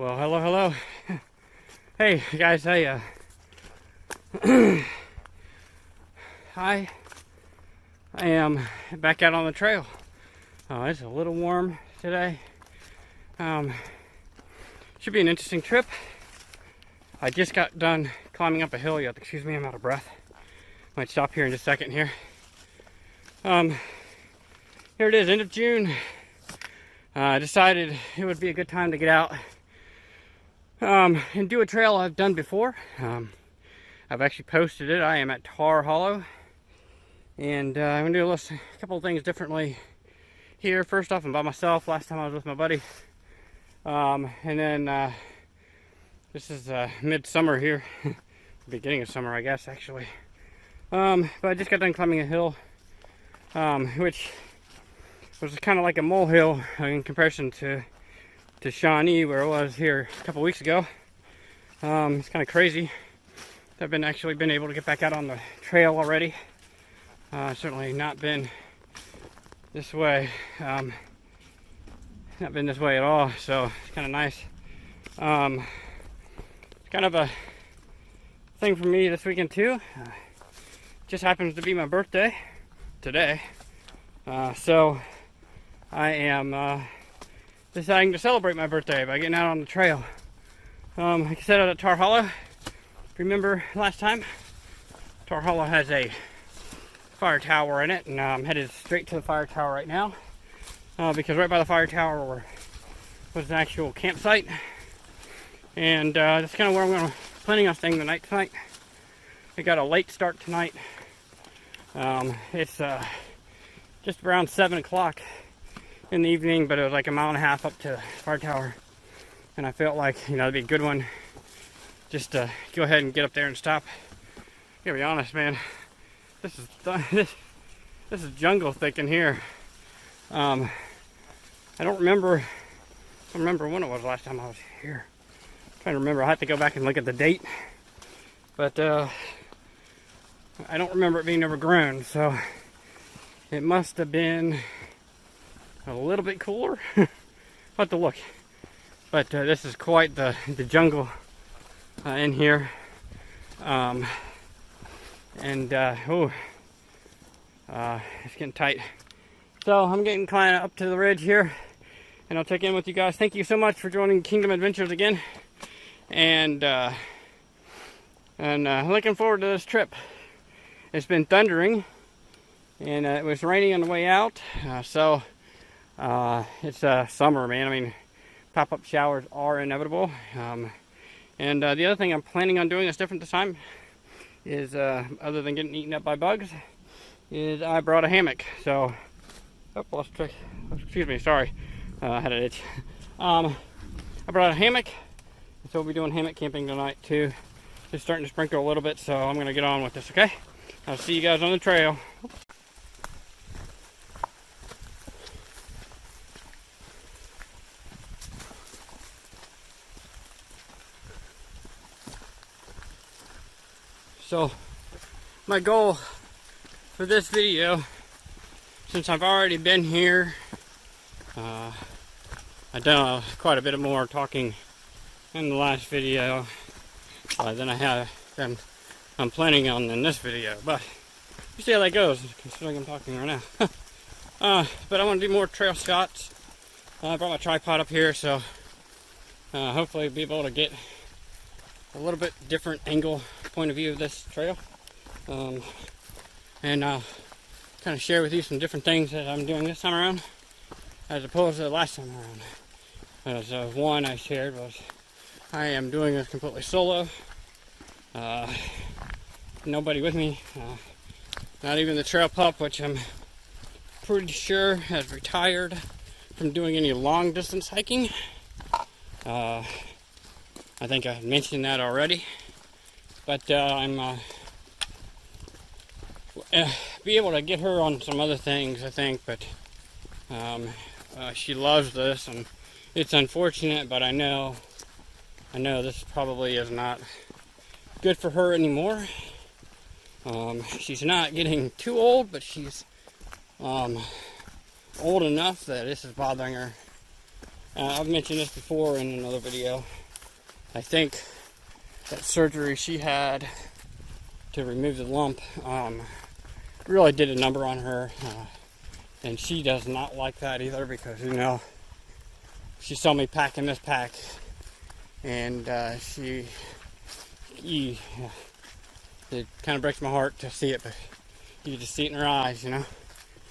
Well, hello. Hey, guys, I am back out on the trail. It's a little warm today. Should be an interesting trip. I just got done climbing up a hill. Excuse me, I'm out of breath. Might stop here in just a second here. Here it is, end of June. I decided it would be a good time to get out and do a trail I've done before. I've actually posted it. I am at TarHollow, and I'm gonna do a couple of things differently here. First off, I'm by myself. Last time I was with my buddy, and then this is midsummer here, beginning of summer, I guess, actually. But I just got done climbing a hill, which was kind of like a molehill in comparison to Shawnee, where I was here a couple weeks ago. It's kind of crazy. I've actually been able to get back out on the trail already. Certainly not been this way. Not been this way at all, so it's kind of nice. It's kind of a thing for me this weekend too. Just happens to be my birthday today, so I am deciding to celebrate my birthday by getting out on the trail. Like I said, out at TarHollow. Remember last time? TarHollow has a fire tower in it, and I'm headed straight to the fire tower right now, because right by the fire tower was an actual campsite, and that's kind of where I'm planning on staying the night tonight. We got a late start tonight. It's just around 7 o'clock in the evening, but it was like a mile and a half up to the fire tower, and I felt like, it'd be a good one just to go ahead and get up there and stop. I gotta be honest, man, this is jungle thick in here. I don't remember when it was last time I was here. I'm trying to remember. I have to go back and look at the date, but I don't remember it being overgrown, so it must have been a little bit cooler. I'll have to look. But this is quite the jungle in here. It's getting tight. So I'm getting kind of up to the ridge here, and I'll check in with you guys. Thank you so much for joining Kingdom Adventures again, and looking forward to this trip. It's been thundering, and it was raining on the way out, so it's summer, man. I mean, pop-up showers are inevitable. And the other thing I'm planning on doing that's different this time is, other than getting eaten up by bugs, is I brought a hammock. So, excuse me, sorry, I had an itch. I brought a hammock, so we'll be doing hammock camping tonight too. It's starting to sprinkle a little bit, so I'm gonna get on with this, okay? I'll see you guys on the trail. So, my goal for this video, since I've already been here, I've done quite a bit more talking in the last video than I'm planning on in this video, but you see how that goes, considering I'm talking right now. But I want to do more trail shots. I brought my tripod up here, so hopefully be able to get a little bit different angle point of view of this trail, and I'll kind of share with you some different things that I'm doing this time around as opposed to the last time around. So one I shared was I am doing this completely solo, nobody with me, not even the trail pup, which I'm pretty sure has retired from doing any long distance hiking. I think I mentioned that already, but I'm be able to get her on some other things, I think, but she loves this, and it's unfortunate, but I know this probably is not good for her anymore. She's not getting too old, but she's old enough that this is bothering her I've mentioned this before in another video. I think that surgery she had to remove the lump really did a number on her, and she does not like that either, because she saw me packing this pack, and it kind of breaks my heart to see it, but you can just see it in her eyes.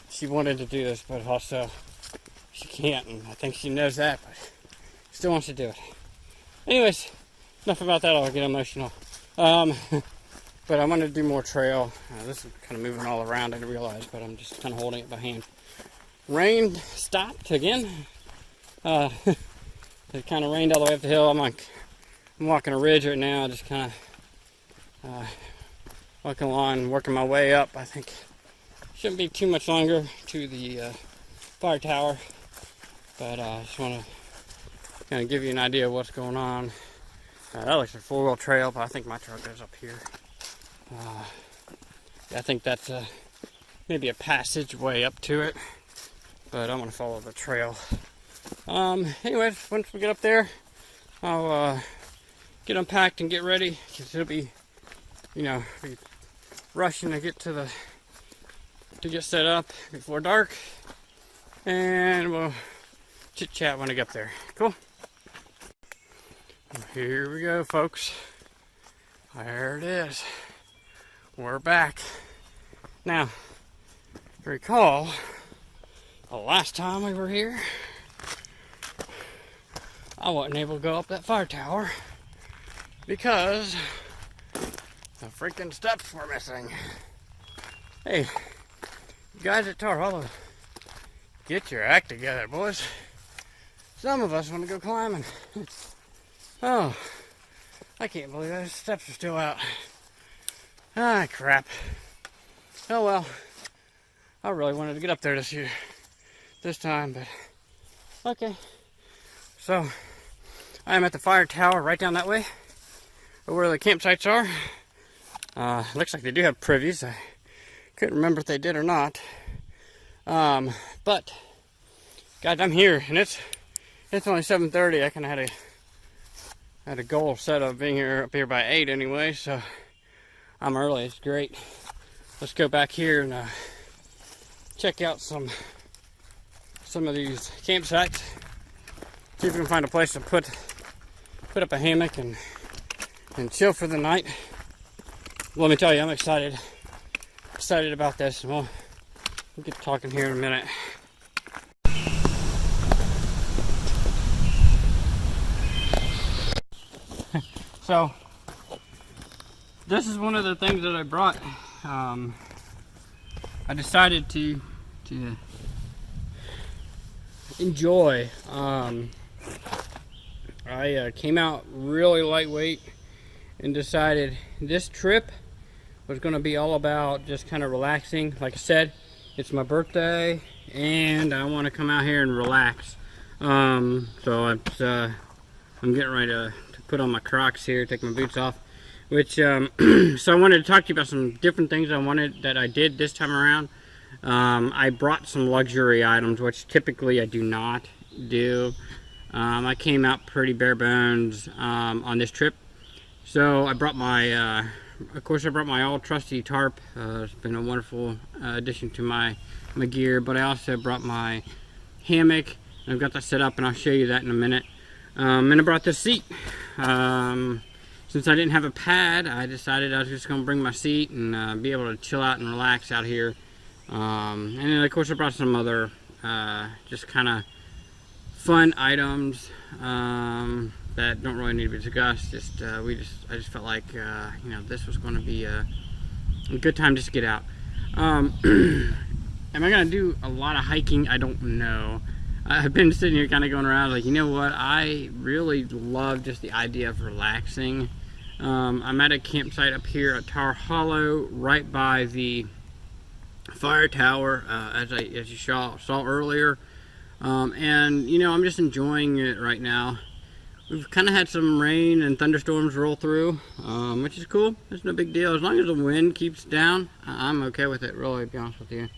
She wanted to do this, but also she can't, and I think she knows that, but still wants to do it. Anyways, enough about that. I'll get emotional. But I wanted to do more trail. This is kind of moving all around, I didn't realize, but I'm just kind of holding it by hand. Rain stopped again. It kind of rained all the way up the hill. I'm walking a ridge right now, just kind of walking along, working my way up. I think shouldn't be too much longer to the fire tower, but I just want to kind of give you an idea of what's going on. That looks like a 4-wheel trail, but I think my truck goes up here. I think that's maybe a passageway up to it, but I'm going to follow the trail. Anyways, once we get up there, I'll get unpacked and get ready, because it'll be, be rushing to get set up before dark, and we'll chit chat when I get up there. Cool. Here we go, folks. There it is. We're back. Now, recall the last time we were here, I wasn't able to go up that fire tower because the freaking steps were missing. Hey, you guys at TarHollow, get your act together, boys. Some of us want to go climbing. Oh, I can't believe those steps are still out. Ah, crap. Oh well, I really wanted to get up there this time, but okay. So, I am at the fire tower right down that way, where the campsites are. Looks like they do have privies. I couldn't remember if they did or not. But, guys, I'm here, and it's only 7:30. I kind of had a goal set of being up here by 8 anyway, so I'm early. It's great. Let's go back here and check out some of these campsites. See if we can find a place to put up a hammock and chill for the night. Let me tell you, I'm excited about this. We'll get talking here in a minute. So, this is one of the things that I brought. I decided to enjoy. I came out really lightweight and decided this trip was going to be all about just kind of relaxing. Like I said, it's my birthday and I want to come out here and relax. So I'm getting ready to put on my Crocs here, take my boots off, which so I wanted to talk to you about some different things that I did this time around. I brought some luxury items, which typically I do not do. I came out pretty bare bones on this trip, so I brought my of course I brought my all trusty tarp. It's been a wonderful addition to my gear, but I also brought my hammock. I've got that set up, and I'll show you that in a minute. And I brought this seat. Since I didn't have a pad, I decided I was just going to bring my seat and be able to chill out and relax out here. And then of course I brought some other just kind of fun items that don't really need to be discussed. I just felt like this was going to be a good time just to get out. Am I going to do a lot of hiking? I don't know. I've been sitting here kind of going around like, you know what, I really love just the idea of relaxing. I'm at a campsite up here at TarHollow, right by the fire tower, as you saw earlier. And I'm just enjoying it right now. We've kind of had some rain and thunderstorms roll through, which is cool. It's no big deal. As long as the wind keeps down, I'm okay with it, really, to be honest with you.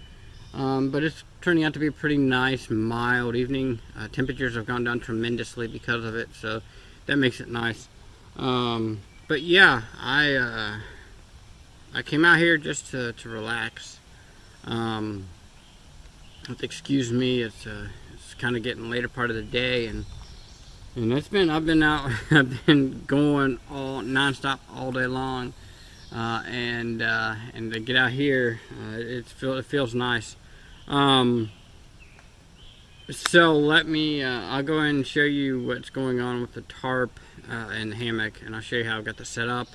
But it's turning out to be a pretty nice, mild evening. Temperatures have gone down tremendously because of it, so that makes it nice. But yeah, I came out here just to relax. Excuse me, it's kind of getting later part of the day, and I've been out, I've been going all nonstop all day long, and to get out here, it feels nice. So let me, I'll go ahead and show you what's going on with the tarp and the hammock, and I'll show you how I've got this set up,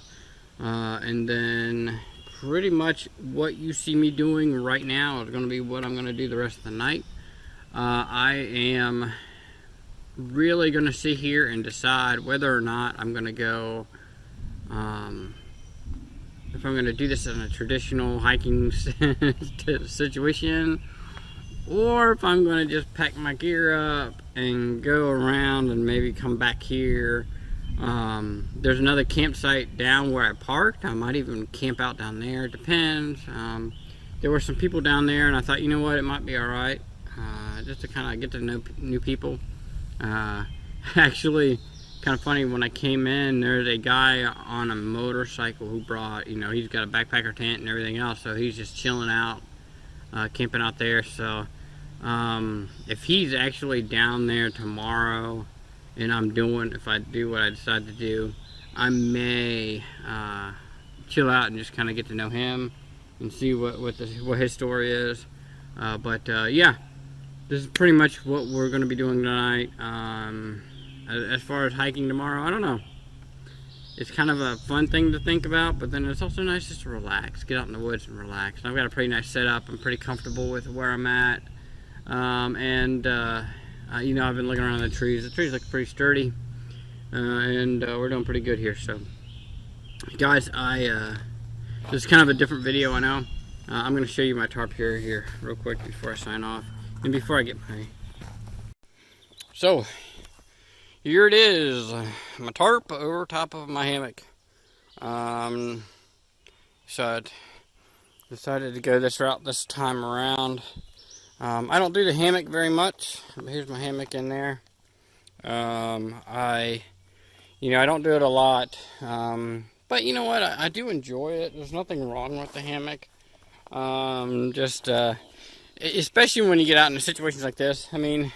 and then pretty much what you see me doing right now is going to be what I'm going to do the rest of the night. I am really going to sit here and decide whether or not I'm going to go, if I'm going to do this in a traditional hiking situation, or if I'm going to just pack my gear up and go around and maybe come back here. There's another campsite down where I parked. I might even camp out down there. It depends. There were some people down there, and I thought, you know what, it might be alright, just to kind of get to know new people. Actually, kind of funny, when I came in, there's a guy on a motorcycle who brought, he's got a backpacker tent and everything else, so he's just chilling out, camping out there. So if he's actually down there tomorrow, and if I do what I decide to do, I may chill out and just kind of get to know him and see what his story is. Yeah, this is pretty much what we're going to be doing tonight. As far as hiking tomorrow, I don't know. It's kind of a fun thing to think about, but then it's also nice just to relax, get out in the woods and relax. And I've got a pretty nice setup. I'm pretty comfortable with where I'm at. I've been looking around the trees. The trees look pretty sturdy, and we're doing pretty good here. So, guys, this is kind of a different video, I know. I'm going to show you my tarp here real quick before I sign off, and before I get my... So, here it is, my tarp over top of my hammock. So I decided to go this route this time around. I don't do the hammock very much. Here's my hammock in there. I don't do it a lot. But you know what? I do enjoy it. There's nothing wrong with the hammock. Especially when you get out in situations like this. I mean,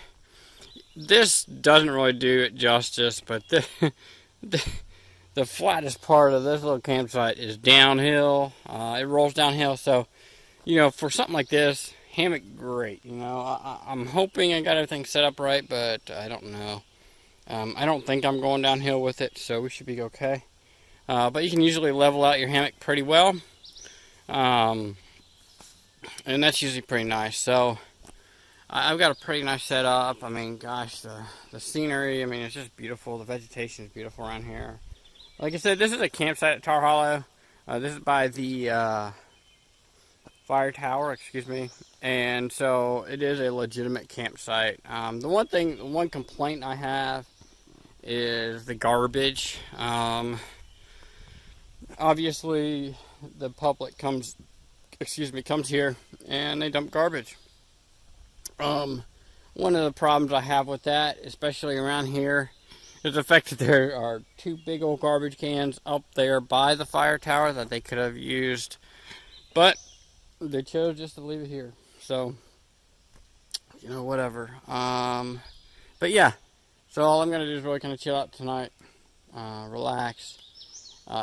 this doesn't really do it justice, but the flattest part of this little campsite is downhill. It rolls downhill, so, for something like this, hammock, great. I'm hoping I got everything set up right, but I don't know. I don't think I'm going downhill with it, so we should be okay. But you can usually level out your hammock pretty well. And that's usually pretty nice. So I've got a pretty nice setup. I mean, gosh, the scenery, I mean, it's just beautiful. The vegetation is beautiful around here. Like I said, this is a campsite at TarHollow. This is by the fire tower, excuse me. And so it is a legitimate campsite. The one complaint I have is the garbage. Obviously, the public comes here and they dump garbage. One of the problems I have with that, especially around here, is the fact that there are two big old garbage cans up there by the fire tower that they could have used, but they chose just to leave it here. So, whatever. But yeah, so all I'm going to do is really kind of chill out tonight, relax,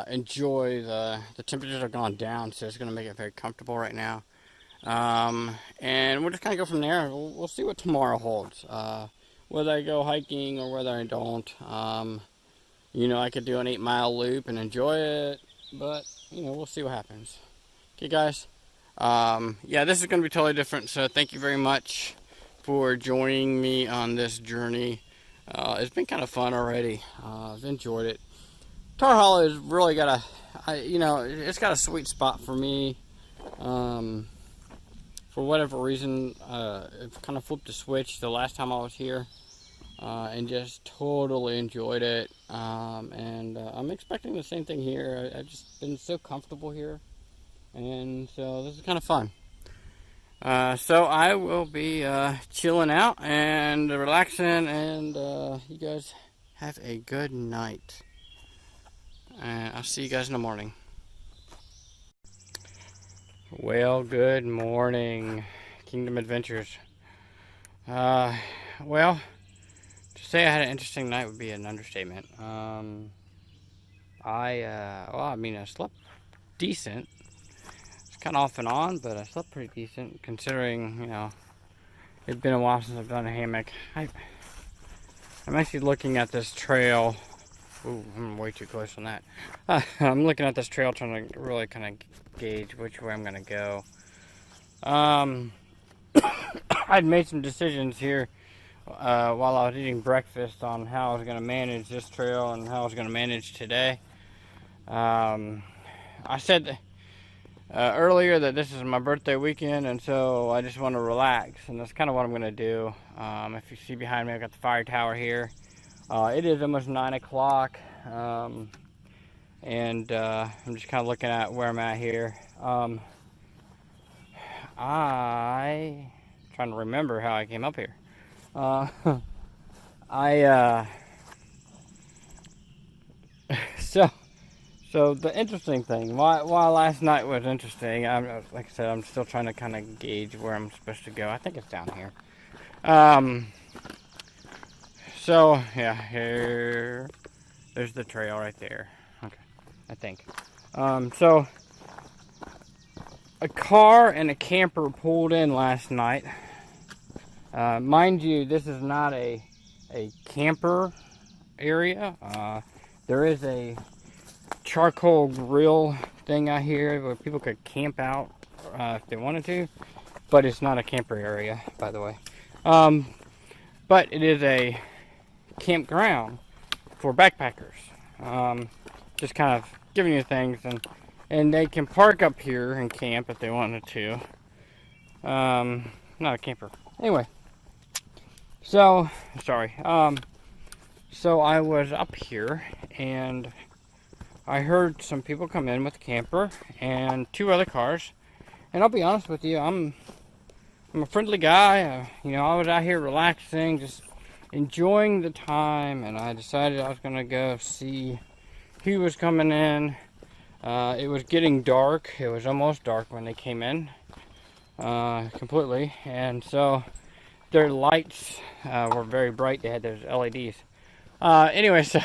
enjoy the temperatures have gone down, so it's going to make it very comfortable right now. And we'll just kind of go from there. We'll see what tomorrow holds. Whether I go hiking or whether I don't. I could do an 8-mile loop and enjoy it, but, we'll see what happens. Okay, guys. Yeah, this is going to be totally different, so thank you very much for joining me on this journey. It's been kind of fun already. I've enjoyed it. TarHollow has really got it's got a sweet spot for me. For whatever reason, it kind of flipped a switch the last time I was here, and just totally enjoyed it. And I'm expecting the same thing here. I've just been so comfortable here, and so this is kind of fun. So I will be chilling out and relaxing, and you guys have a good night. I'll see you guys in the morning. Well, good morning, Kingdom Adventures. Well, to say I had an interesting night would be an understatement. I slept decent. It's kind of off and on, but I slept pretty decent considering, it'd been a while since I've done a hammock. I'm actually looking at this trail. Ooh, I'm way too close on that. I'm looking at this trail trying to really kind of gauge which way I'm going to go. I'd made some decisions here while I was eating breakfast on how I was going to manage this trail and how I was going to manage today. I said earlier that this is my birthday weekend, and so I just want to relax, and that's kind of what I'm going to do. If you see behind me, I've got the fire tower here. It is almost 9 o'clock, and I'm just kind of looking at where I'm at here. I'm trying to remember how I came up here. So the interesting thing, while last night was interesting, like I said, I'm still trying to kind of gauge where I'm supposed to go. I think it's down here. So yeah, there's the trail right there. Okay, I think. So a car and a camper pulled in last night. Mind you, this is not a camper area. There is a charcoal grill thing out here where people could camp out if they wanted to, but it's not a camper area, by the way. But it is a campground for backpackers. Just kind of giving you things, and they can park up here and camp if they wanted to. Not a camper. Anyway, so sorry. So I was up here and I heard some people come in with a camper and 2 other cars. And I'll be honest with you, I'm a friendly guy. I was out here relaxing, just enjoying the time, and I decided I was going to go see who was coming in. It was getting dark. It was almost dark when they came in, completely. And so their lights were very bright. They had those LEDs. Anyway, so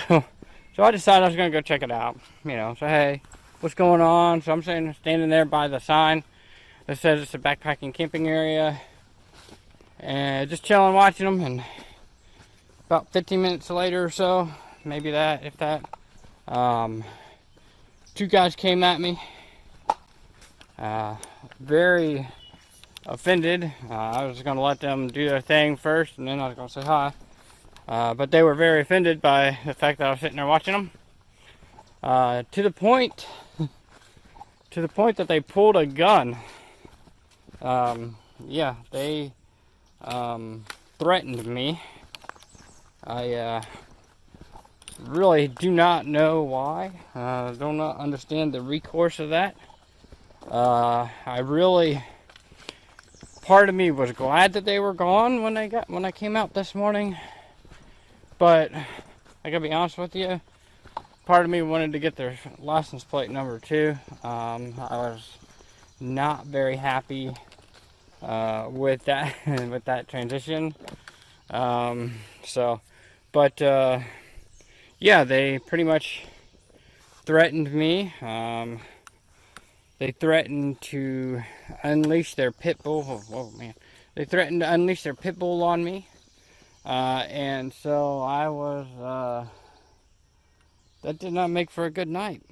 I decided I was going to go check it out. So hey, what's going on? So I'm standing there by the sign that says it's a backpacking camping area, and just chilling, watching them. And about 15 minutes later or so, maybe that, if that, 2 guys came at me, very offended. I was going to let them do their thing first, and then I was going to say hi. But they were very offended by the fact that I was sitting there watching them, to the point that they pulled a gun. Yeah, they threatened me. I really do not know why. Do not understand the recourse of that. Part of me was glad that they were gone when I came out this morning. But I gotta be honest with you, part of me wanted to get their license plate number too. I was not very happy with that with that transition. Yeah, they pretty much threatened me. They threatened to unleash their pit bull. Whoa, man! They threatened to unleash their pit bull on me. And so I was, that did not make for a good night.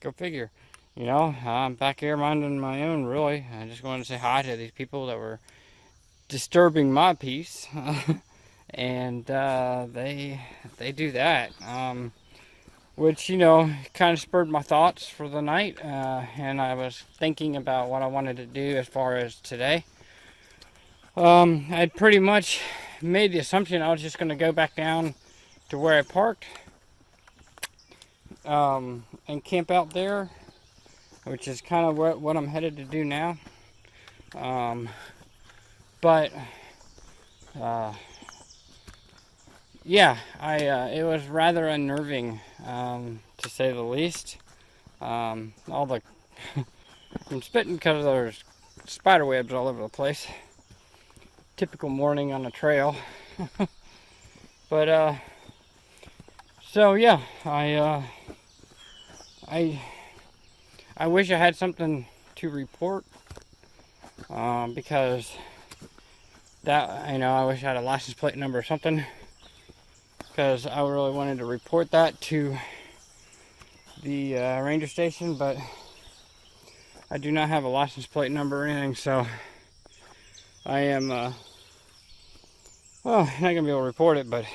Go figure. I'm back here minding my own, really. I just wanted to say hi to these people that were disturbing my peace. And, they do that. Which, kind of spurred my thoughts for the night. And I was thinking about what I wanted to do as far as today. I'd pretty much made the assumption I was just going to go back down to where I parked, and camp out there, which is kind of what I'm headed to do now. But yeah, it was rather unnerving, to say the least. All the I'm spitting because there's spider webs all over the place. Typical morning on a trail. But so yeah, I wish I had something to report, because that, I wish I had a license plate number or something, because I really wanted to report that to the ranger station, but I do not have a license plate number or anything, so I am well, not gonna be able to report it, but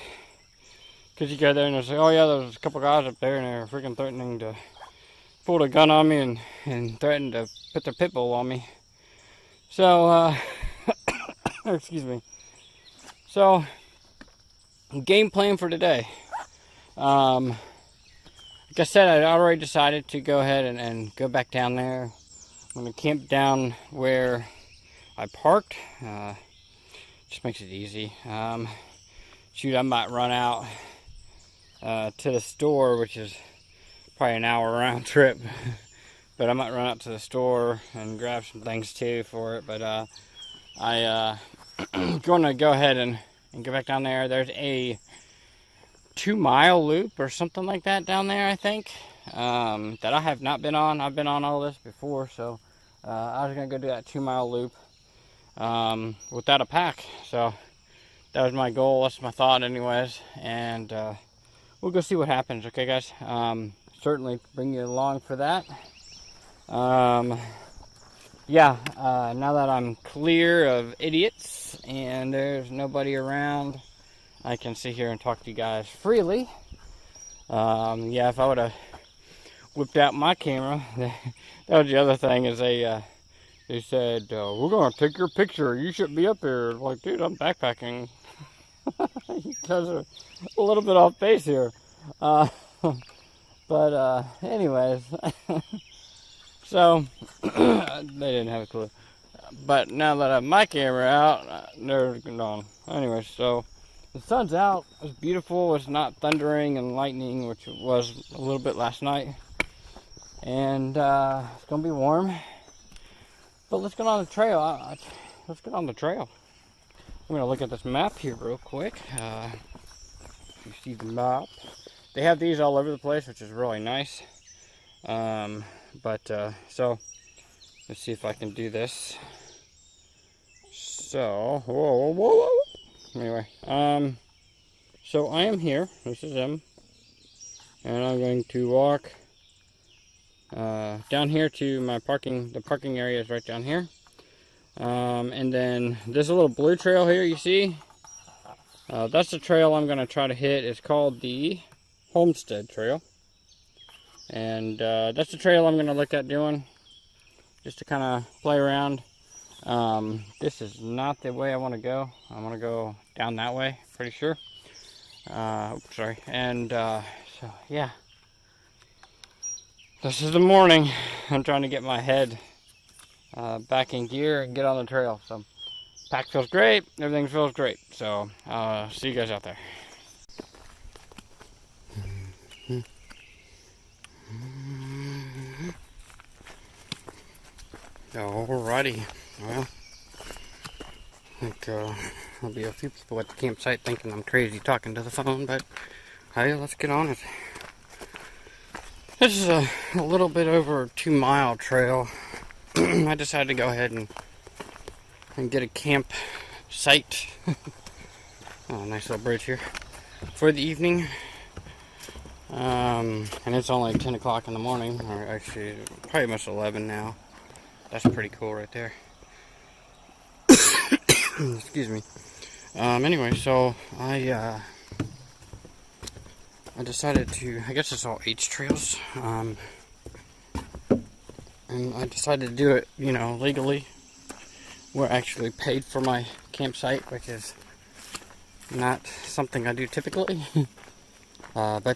because you go there and they say, oh yeah, there's a couple guys up there and they're freaking threatening to pull a gun on me and threaten to put their pit bull on me. So excuse me. So game plan for today. Like I said, I already decided to go ahead and go back down there. I'm going to camp down where I parked. Just makes it easy. Shoot, I might run out to the store, which is probably an hour round trip. But I might run out to the store and grab some things too for it. But I'm going to go ahead and go back down there. There's a 2-mile loop or something like that down there, I think, that I have not been on. I've been on all this before, so I was going to go do that 2-mile loop without a pack. So that was my goal. That's my thought anyways. And we'll go see what happens, okay, guys? Certainly bring you along for that. Yeah, now that I'm clear of idiots and there's nobody around, I can sit here and talk to you guys freely. Yeah, if I would have whipped out my camera, that was the other thing, is they said, we're going to take your picture. You shouldn't be up here. Like, dude, I'm backpacking. You guys are a little bit off base here. But anyways, so they didn't have a clue. But now that I have my camera out, they're gone. Anyway, so the sun's out. It's beautiful. It's not thundering and lightning, which it was a little bit last night. And it's gonna be warm. But let's get on the trail. Let's get on the trail. I'm gonna look at this map here real quick. You see the map. They have these all over the place, which is really nice. So let's see if I can do this. So, whoa. Anyway, so I am here. This is him, and I'm going to walk down here to my parking. The parking area is right down here. And then there's a little blue trail here. You see? That's the trail I'm going to try to hit. It's called the Homestead Trail, and that's the trail I'm going to look at doing, just to kind of play around. This is not the way I want to go. I want to go down that way, pretty sure. Sorry. And so yeah, this is the morning. I'm trying to get my head back in gear and get on the trail. So pack feels great, everything feels great. So see you guys out there. Alrighty, well, I think there'll be a few people at the campsite thinking I'm crazy talking to the phone, but hey, let's get on it. This is a little bit over a 2-mile trail. I decided to go ahead and get a campsite. Oh, nice little bridge here for the evening. And it's only 10 o'clock in the morning, or actually probably almost 11 now. That's pretty cool right there. Excuse me. Anyway, so I decided to, I guess it's all H trails. And I decided to do it, legally. We're actually paid for my campsite, which is not something I do typically. And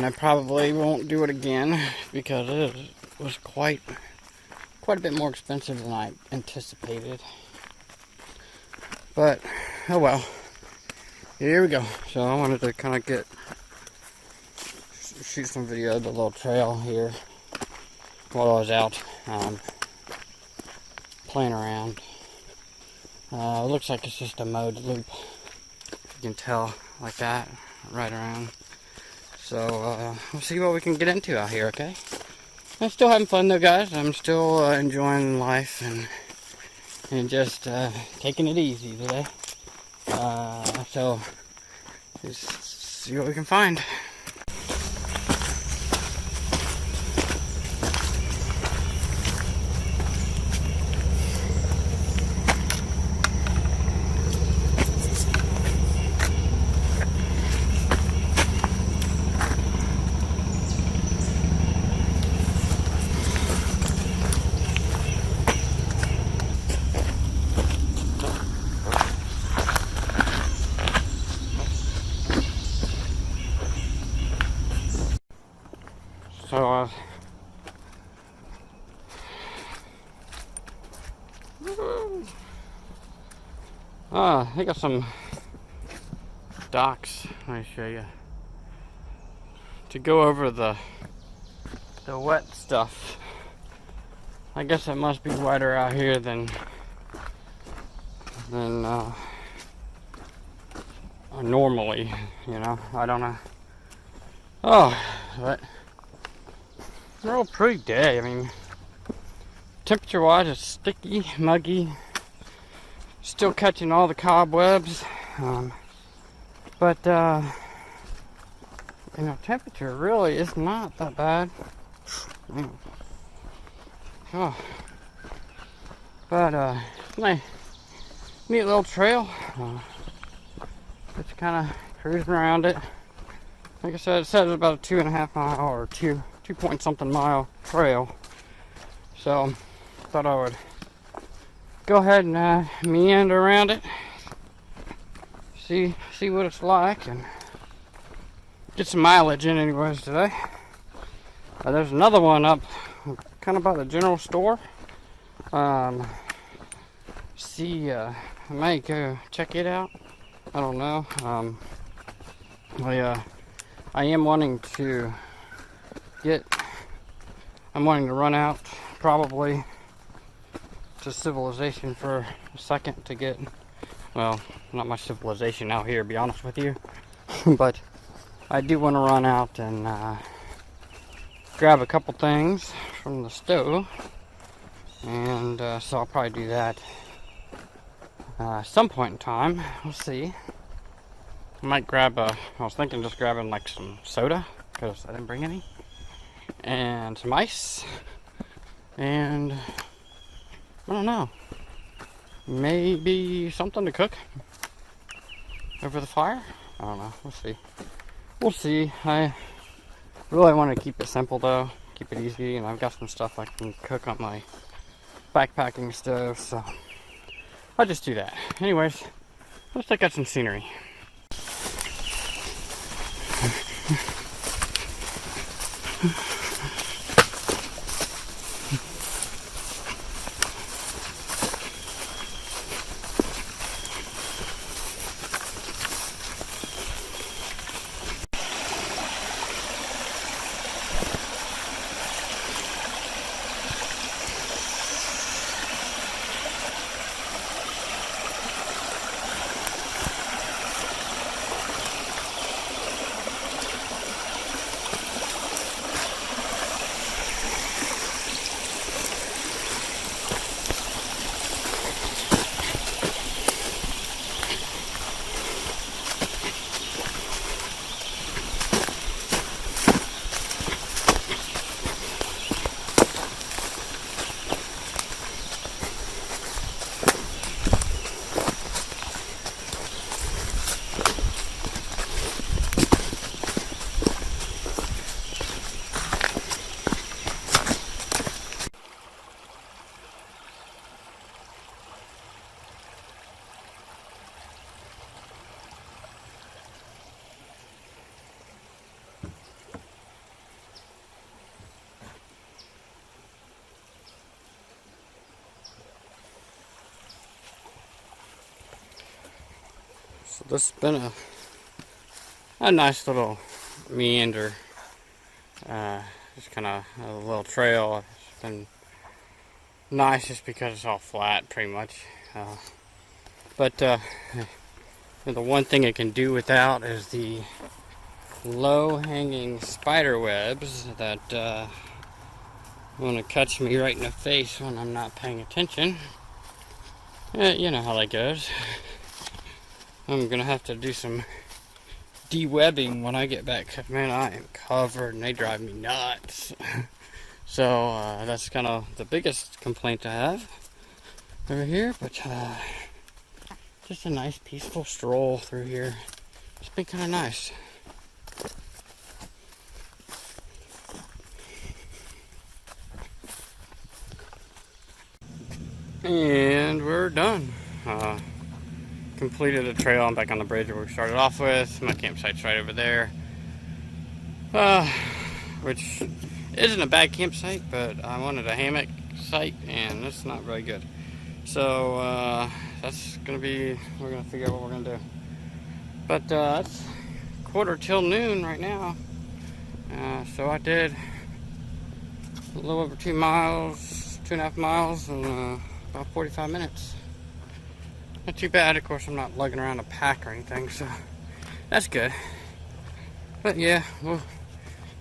I probably won't do it again because it was quite quite a bit more expensive than I anticipated. But, oh well. Here we go. So I wanted to kind of shoot some video of the little trail here while I was out playing around. It looks like it's just a mowed loop. You can tell like that, right around. So we'll see what we can get into out here, okay? I'm still having fun though, guys. I'm still enjoying life and just taking it easy today. So just see what we can find. So, I got some docks. Let me show you. To go over the wet stuff. I guess it must be wetter out here than normally, you know. I don't know. Oh, but it's a real pretty day. I mean, temperature-wise, it's sticky, muggy, still catching all the cobwebs. But you know, temperature really is not that bad. Oh, but nice, neat little trail. Just kind of cruising around it. Like I said, it says about a 2.5 mile or 2 point something mile trail. So thought I would go ahead and meander around it, see what it's like, and get some mileage in anyways today. There's another one up kind of by the general store. I might go check it out. I don't know. I am wanting to I'm wanting to run out probably to civilization for a second to get, well, not much civilization out here, to be honest with you. But I do want to run out and grab a couple things from the stove. And so I'll probably do that some point in time. We'll see. I might grab I was thinking just grabbing like some soda, because I didn't bring any, and some ice, and I don't know, maybe something to cook over the fire. I don't know. We'll see. I really want to keep it simple though, keep it easy, and I've got some stuff I can cook on my backpacking stove, so I'll just do that. Anyways, let's check out some scenery. So this has been a nice little meander. Just kind of a little trail. It's been nice just because it's all flat pretty much. But the one thing it can do without is the low-hanging spider webs that want to catch me right in the face when I'm not paying attention. You know how that goes. I'm gonna have to do some de-webbing when I get back. Man, I am covered and they drive me nuts. So that's kind of the biggest complaint I have over here. But just a nice peaceful stroll through here. It's been kind of nice. And we're done. Completed the trail. I'm back on the bridge where we started off with. My campsite's right over there. Which isn't a bad campsite, but I wanted a hammock site and it's not very good. So that's gonna be, we're gonna figure out what we're gonna do. But it's 1:45 right now. So I did a little over 2 miles, 2.5 miles in about 45 minutes. Not too bad. Of course, I'm not lugging around a pack or anything, so that's good. But yeah, we'll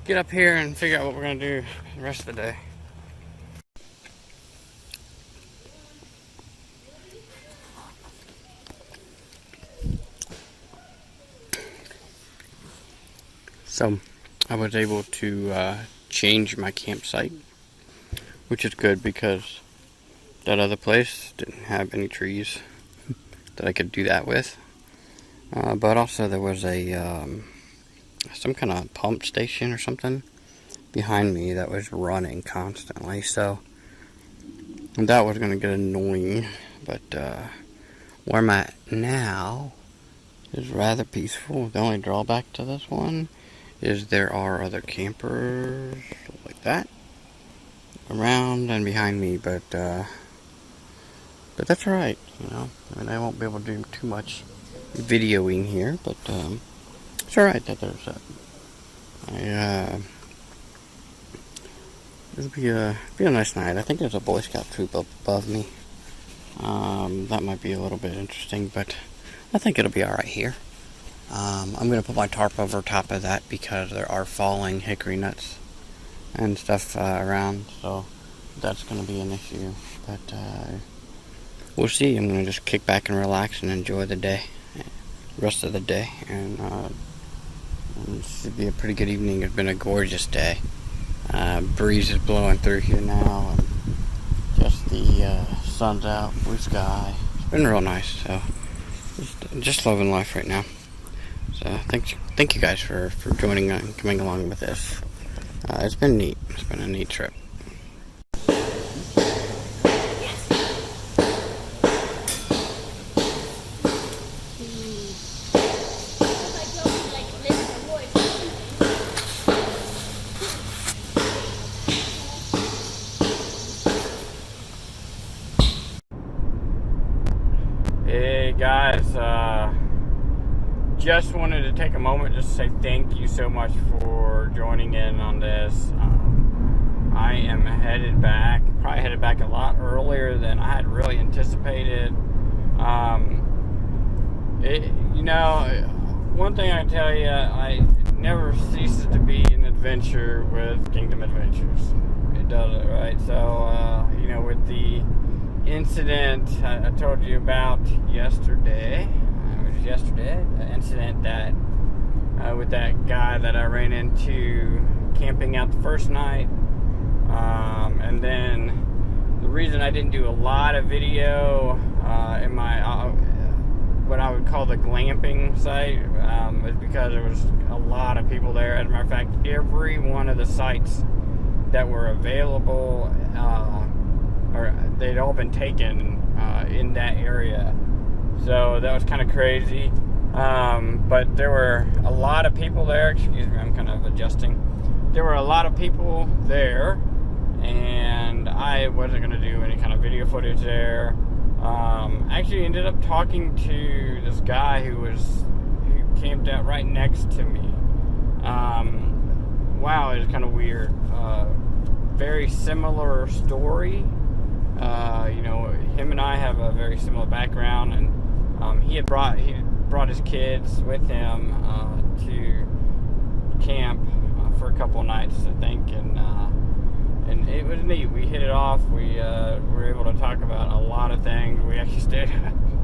get up here and figure out what we're gonna do the rest of the day. So I was able to change my campsite, which is good because that other place didn't have any trees that I could do that with. But also there was a some kind of pump station or something behind me that was running constantly, so that was going to get annoying. But where I'm at now is rather peaceful. The only drawback to this one is there are other campers like that around and behind me, but that's alright, you know. I mean, I won't be able to do too much videoing here, but it's alright that there's that. It'll be a nice night. I think there's a Boy Scout troop up above me. That might be a little bit interesting, but I think it'll be alright here. I'm going to put my tarp over top of that because there are falling hickory nuts and stuff around, so that's going to be an issue. But we'll see. I'm going to just kick back and relax and enjoy the day, rest of the day, and it should be a pretty good evening. It's been a gorgeous day. Breeze is blowing through here now, and just the sun's out, blue sky. It's been real nice. So just loving life right now. So thank you guys for joining and coming along with this. It's been neat. It's been a neat trip. Hey guys, just wanted to take a moment just to say thank you so much for joining in on this. I am headed back, probably headed back a lot earlier than I had really anticipated. You know, one thing I tell you, I never ceases to be an adventure with Kingdom Adventures. It does it, right? So, you know, with the incident I told you about yesterday, the incident that with that guy that I ran into camping out the first night, and then the reason I didn't do a lot of video in my what I would call the glamping site is because there was a lot of people there. As a matter of fact, every one of the sites that were available, or they'd all been taken in that area. So that was kind of crazy. But there were a lot of people there. Excuse me, I'm kind of adjusting. There were a lot of people there, and I wasn't going to do any kind of video footage there. Actually ended up talking to this guy who camped out right next to me. Wow, it was kind of weird. Very similar story. Him and I have a very similar background, and he brought his kids with him to camp for a couple of nights, I think, and it was neat. We hit it off. We were able to talk about a lot of things. We actually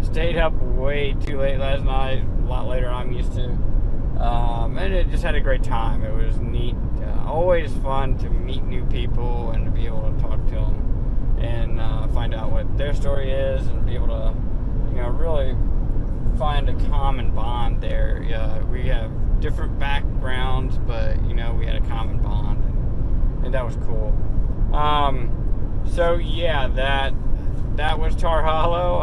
stayed up way too late last night, a lot later than I'm used to, and it just had a great time. It was neat. Always fun to meet new people and to be able to talk to them and find out what their story is and be able to, really find a common bond there. We have different backgrounds, but we had a common bond, and that was cool. So yeah, that was TarHollow.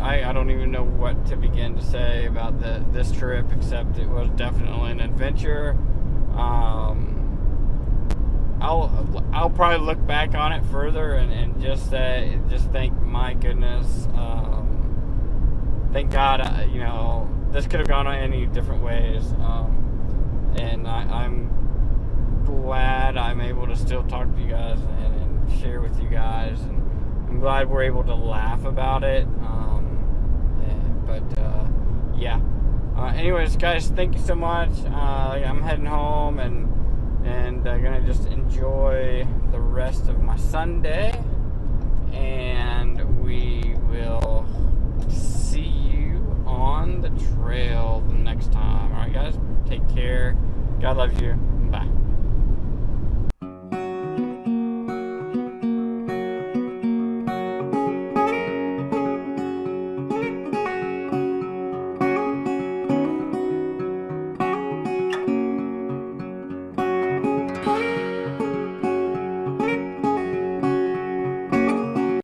I don't even know what to begin to say about this trip, except it was definitely an adventure. I'll probably look back on it further and just think, my goodness, thank God, this could have gone any different ways, and I'm glad I'm able to still talk to you guys and share with you guys, and I'm glad we're able to laugh about it, yeah. Anyways, guys, thank you so much. I'm heading home, and I'm gonna just enjoy the rest of my Sunday, and we will see you on the trail the next time. Alright, guys, take care. God loves you.